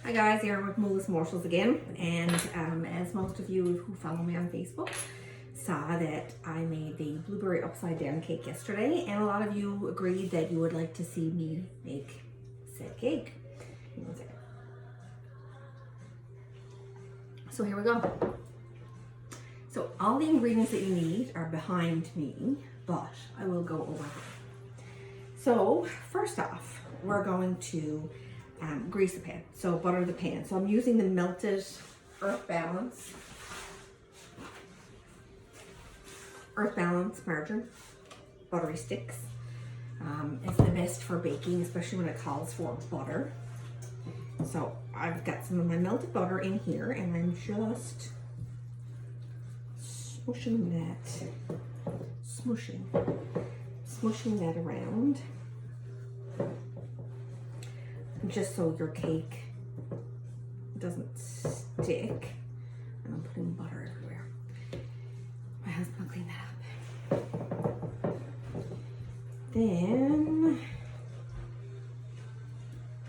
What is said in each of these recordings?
Hi guys, Erin with Mooless Morsels again, and as most of you who follow me on Facebook saw that I made the blueberry upside down cake yesterday, and a lot of you agreed that you would like to see me make said cake. So here we go. So all the ingredients that you need are behind me, but I will go over them. So first off, we're going to grease the pan, so butter the pan. So I'm using the melted Earth Balance margarine, buttery sticks. It's the best for baking, especially when it calls for butter. So I've got some of my melted butter in here, and I'm just smushing that around, just so your cake doesn't stick. And I'm putting butter everywhere. My husband will clean that up. Then,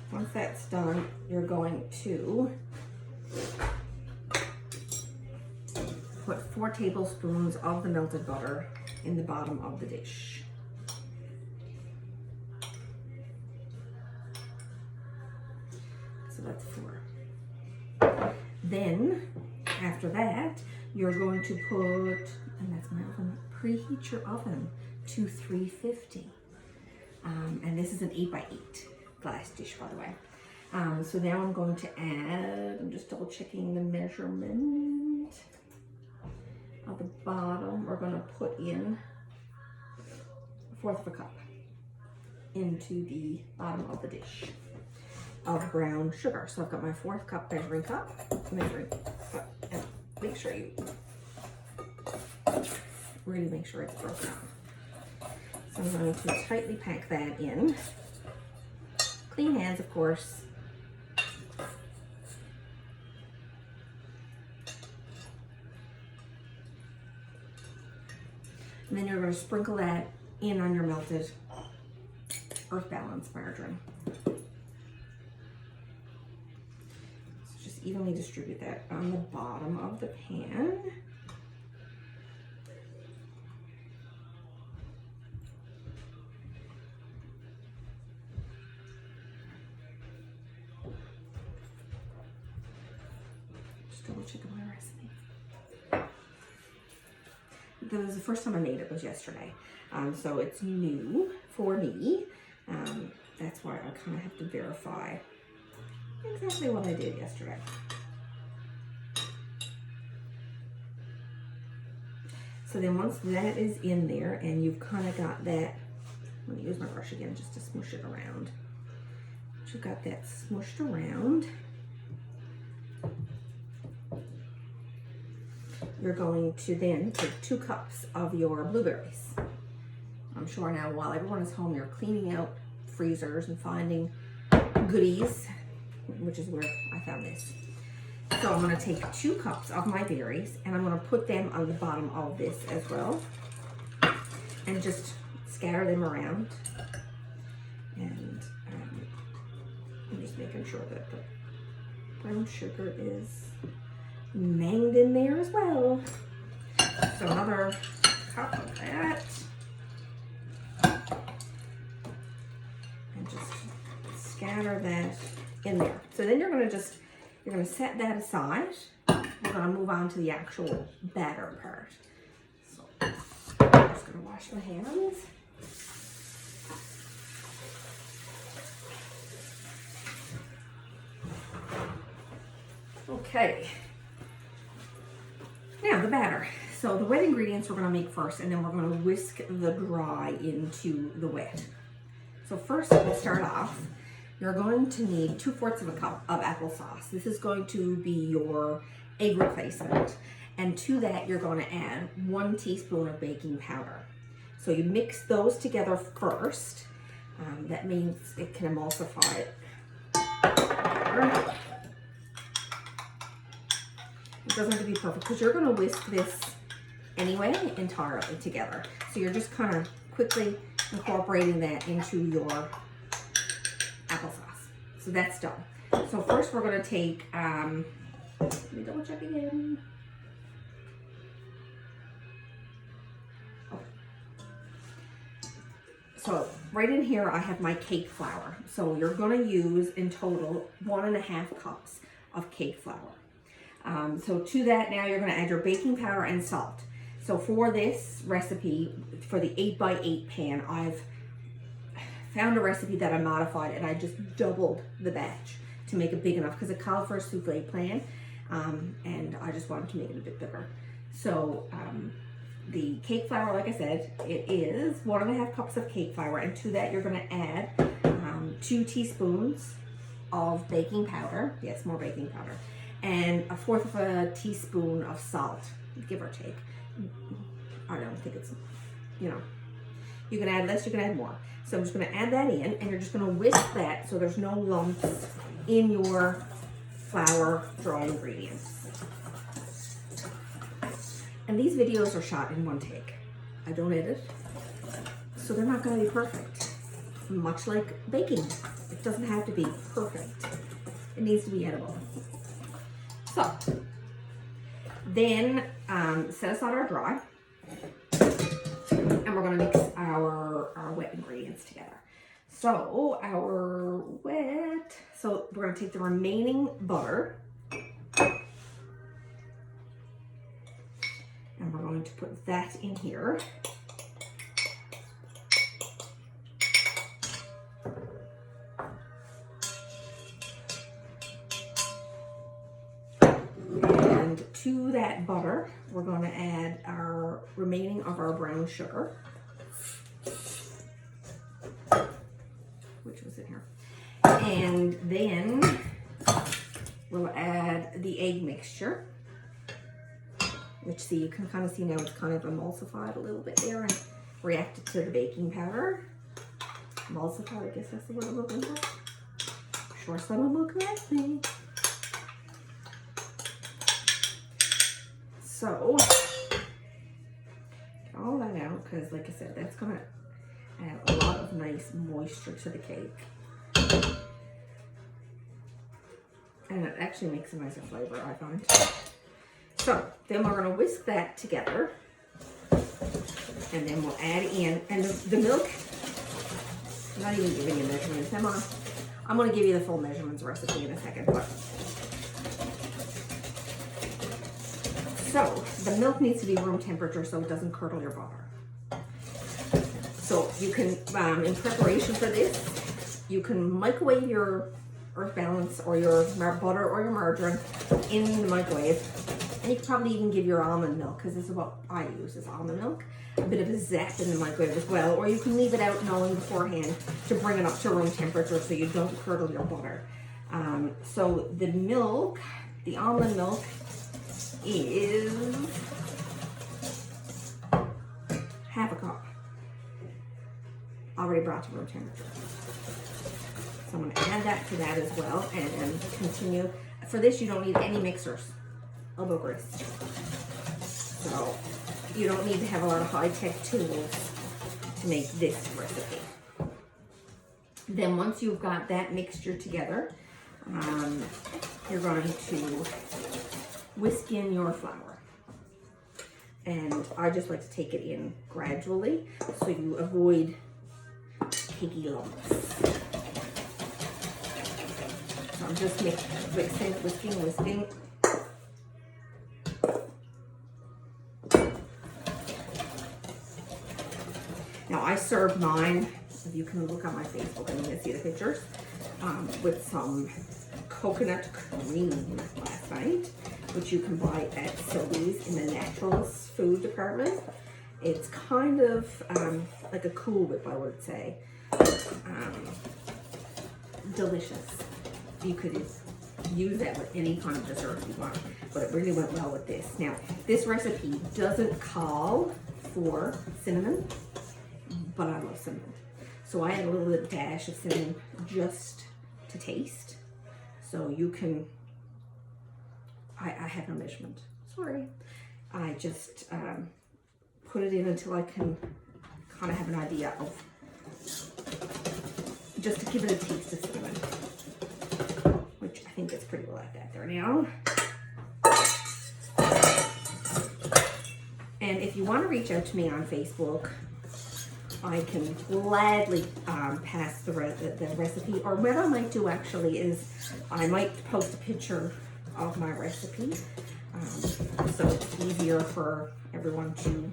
once that's done, you're going to put 4 tablespoons of the melted butter in the bottom of the dish. So that's 4. Then, after that, you're going to put, and that's my oven, preheat your oven to 350. And this is an 8x8 glass dish, by the way. So now I'm going to add, I'm just double checking the measurement at the bottom. We're going to put in 1/4 cup into the bottom of the dish of brown sugar. So I've got my 1/4 cup measuring cup, and make sure you really make sure it's broken up. So I'm going to tightly pack that in. Clean hands, of course. And then you're going to sprinkle that in on your melted Earth Balance margarine. So just evenly distribute that on the bottom of the pan. Just double checking my recipe. That was the first time I made it, was yesterday. So it's new for me. That's why I kind of have to verify exactly what I did yesterday. So then once that is in there and you've kind of got that, I'm going to use my brush again just to smoosh it around. Once you've got that smooshed around, you're going to then take 2 cups of your blueberries. I'm sure now while everyone is home, you're cleaning out freezers and finding goodies, which is where I found this. So I'm going to take 2 cups of my berries and I'm going to put them on the bottom of this as well, and just scatter them around. And I'm just making sure that the brown sugar is manged in there as well. So another cup of that. And just scatter that in there. So then you're going to set that aside. We're going to move on to the actual batter part. So I'm just going to wash my hands. Okay. Now the batter. So the wet ingredients we're going to make first, and then we're going to whisk the dry into the wet. So first, we'll start off. You're going to need 2/4 cup of applesauce. This is going to be your egg replacement. And to that, you're going to add 1 teaspoon of baking powder. So you mix those together first. That means it can emulsify it better. It doesn't have to be perfect because you're going to whisk this anyway entirely together. So you're just kind of quickly incorporating that into your applesauce. So that's done. So first we're going to take, let me double check again. Okay. So right in here I have my cake flour. So you're going to use in total 1.5 cups of cake flour. So to that now you're going to add your baking powder and salt. So for this recipe, for the 8x8 pan, I've found a recipe that I modified and I just doubled the batch to make it big enough because it called for a souffle pan, and I just wanted to make it a bit bigger. So the cake flour, like I said, it is 1.5 cups of cake flour, and to that you're going to add 2 teaspoons of baking powder, yes, more baking powder, and 1/4 of a teaspoon of salt, give or take. I don't think it's, you know, you can add less, you can add more. So I'm just going to add that in, and you're just going to whisk that so there's no lumps in your flour dry ingredients. And these videos are shot in one take. I don't edit, so they're not going to be perfect. Much like baking, it doesn't have to be perfect. It needs to be edible. So then set aside our dry, and we're going to mix our wet ingredients together. So our wet, so we're going to take the remaining butter and we're going to put that in here. And to that butter, we're going to add our remaining of our brown sugar, which was in here. And then we'll add the egg mixture, which, see, you can kind of see now it's kind of emulsified a little bit there and reacted to the baking powder. Emulsified, I guess that's the word I'm looking for. I'm sure someone will correct me. So, get all that out, because like I said, that's going to add a lot of nice moisture to the cake. And it actually makes a nicer flavor, I find. So, then we're going to whisk that together. And then we'll add in, and the milk, I'm not even giving you measurements. I'm going to give you the full measurements recipe in a second. But so, the milk needs to be room temperature so it doesn't curdle your butter. So you can, in preparation for this, you can microwave your earth balance or your butter or your margarine in the microwave. And you can probably even give your almond milk, because this is what I use, is almond milk. A bit of a zest in the microwave as well. Or you can leave it out knowing beforehand to bring it up to room temperature so you don't curdle your butter. So the milk, the almond milk, is 1/2 cup. Already brought to room temperature. So I'm going to add that to that as well and continue. For this, you don't need any mixers, elbow grease. So you don't need to have a lot of high-tech tools to make this recipe. Then once you've got that mixture together, you're going to whisk in your flour. And I just like to take it in gradually so you avoid cakey lumps. So I'm just whisking. Now I served mine, if you can look on my Facebook and you can see the pictures, with some coconut cream last night, which you can buy at Sylvie's in the naturals food department. It's kind of like a Cool Whip, I would say. Delicious. You could use that with any kind of dessert you want, but it really went well with this. Now, this recipe doesn't call for cinnamon, but I love cinnamon. So I add a little dash of cinnamon just to taste. So you can, I have no measurement, sorry. I just put it in until I can kind of have an idea of, just to give it a taste of cinnamon, got that there now. And if you want to reach out to me on Facebook, I can gladly pass the recipe. Or what I might do actually is I might post a picture of my recipe, so it's easier for everyone to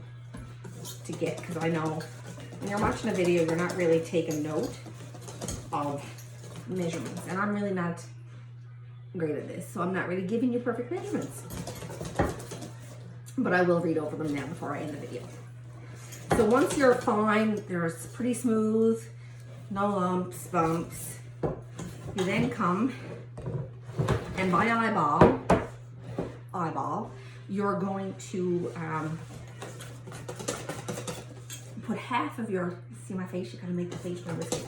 get, because I know when you're watching a video, you're not really taking note of measurements, and I'm really not great at this, so I'm not really giving you perfect measurements, but I will read over them now before I end the video. So once you're fine, they're pretty smooth, no lumps, bumps, you then come and by eyeball, you're going to put half of your, see my face, you gotta make the face more risky.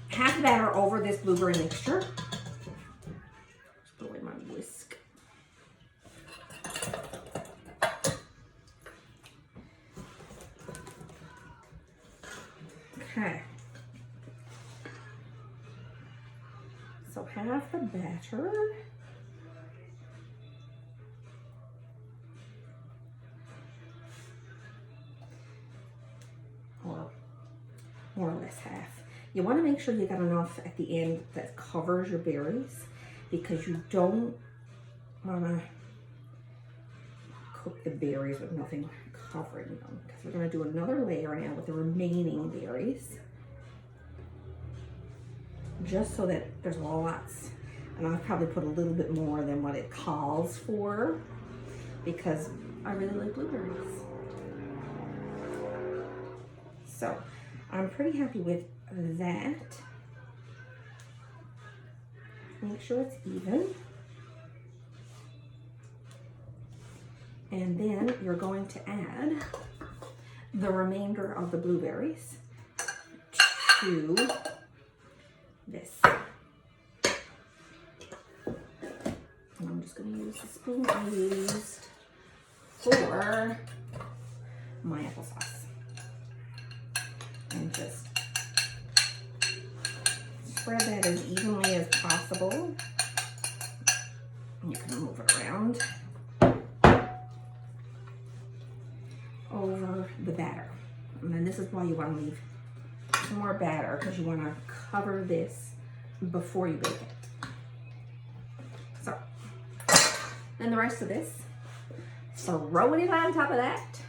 Half the batter over this blueberry mixture. Just put away my whisk. Okay. So half the batter. Or more or less half. You want to make sure you got enough at the end that covers your berries, because you don't want to cook the berries with nothing covering them, because we're going to do another layer now with the remaining berries, just so that there's lots. And I'll probably put a little bit more than what it calls for, because I really like blueberries. So I'm pretty happy with that. Make sure it's even. And then you're going to add the remainder of the blueberries to this. And I'm just going to use the spoon I used for my applesauce. And just spread that as evenly as possible. You can move it around over the batter. And then this is why you want to leave some more batter, because you want to cover this before you bake it. So, then the rest of this, throw it on top of that.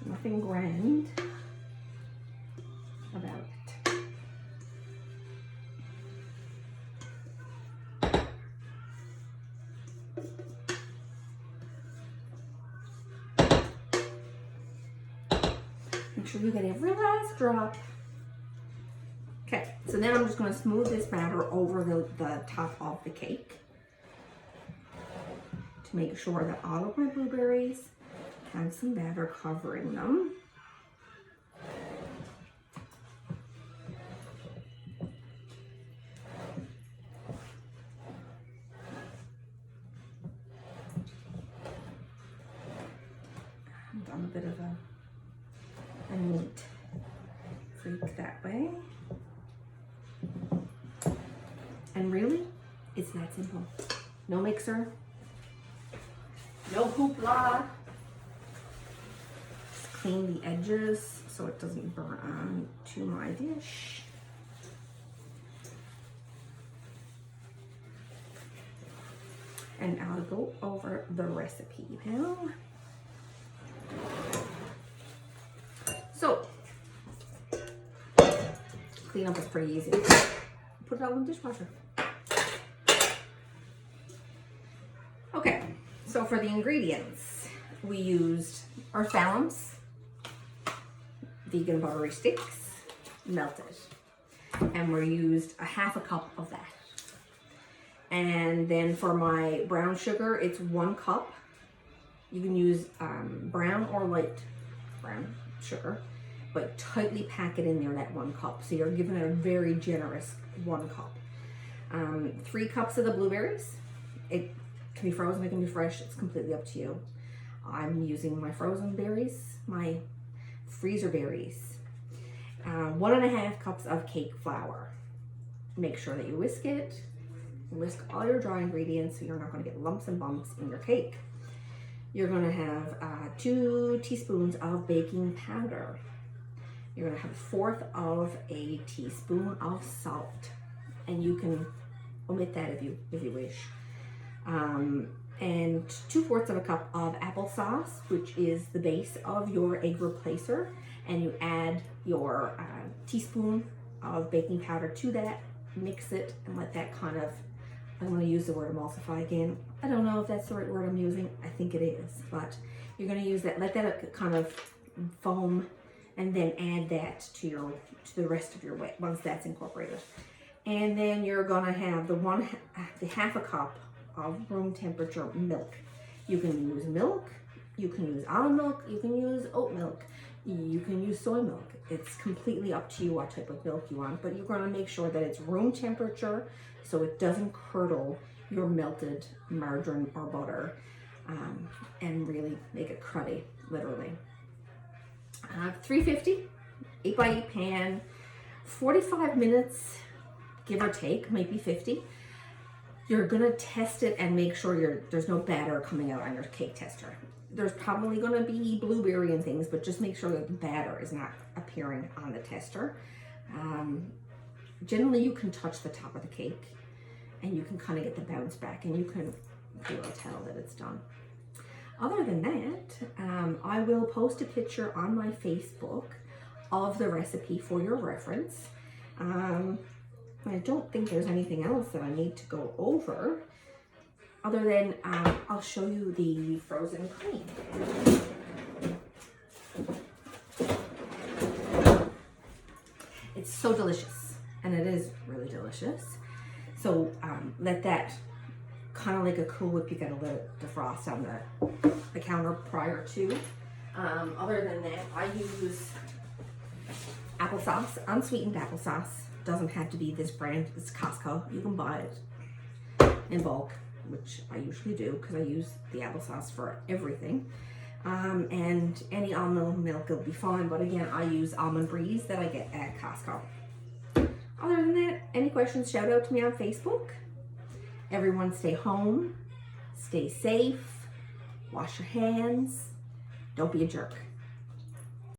Nothing grand about it. Make sure you get every last drop. Okay, so then I'm just going to smooth this batter over the top of the cake to make sure that all of my blueberries have some batter covering them. I'm a bit of a neat freak that way. And really, it's that simple. No mixer, no hoopla. Clean the edges so it doesn't burn on to my dish. And I'll go over the recipe now. So, clean up is pretty easy. Put it all in the dishwasher. Okay, so for the ingredients, we used our phallums, vegan buttery sticks, melted, and we used a half a cup of that. And then for my brown sugar, it's 1 cup. You can use brown or light brown sugar, but tightly pack it in there, that 1 cup. So you're giving it a very generous 1 cup. 3 cups of the blueberries. It can be frozen, it can be fresh, it's completely up to you. I'm using my frozen berries, my freezer berries. 1.5 cups of cake flour. Make sure that you whisk it. Whisk all your dry ingredients so you're not going to get lumps and bumps in your cake. You're going to have 2 teaspoons of baking powder. You're going to have 1/4 of a teaspoon of salt, and you can omit that if you wish. And 2/4 of a cup of applesauce, which is the base of your egg replacer, and you add your teaspoon of baking powder to that. Mix it and let that kind of, I'm going to use the word emulsify again. I don't know if that's the right word I'm using. I think it is, but you're going to use that. Let that kind of foam, and then add that to the rest of your whey once that's incorporated. And then you're going to have the 1/2 a cup of room temperature milk. You can use milk, you can use almond milk, you can use oat milk, you can use soy milk. It's completely up to you what type of milk you want, but you're going to make sure that it's room temperature so it doesn't curdle your melted margarine or butter, and really make it cruddy, literally. 350, 8x8 pan, 45 minutes, give or take, might be 50. You're gonna test it and make sure there's no batter coming out on your cake tester. There's probably gonna be blueberry and things, but just make sure that the batter is not appearing on the tester. Generally, you can touch the top of the cake and you can kind of get the bounce back, and you can be able to tell that it's done. Other than that, I will post a picture on my Facebook of the recipe for your reference. I don't think there's anything else that I need to go over, other than I'll show you the frozen cream. It's so delicious, and it is really delicious. So let that kind of like a Cool Whip, you gotta let it defrost on the counter prior to. Other than that, I use applesauce, unsweetened applesauce. Doesn't have to be this brand, it's Costco. You can buy it in bulk, which I usually do because I use the applesauce for everything. And any almond milk will be fine, but again, I use Almond Breeze that I get at Costco. Other than that, any questions, shout out to me on Facebook. Everyone stay home, stay safe, wash your hands, don't be a jerk.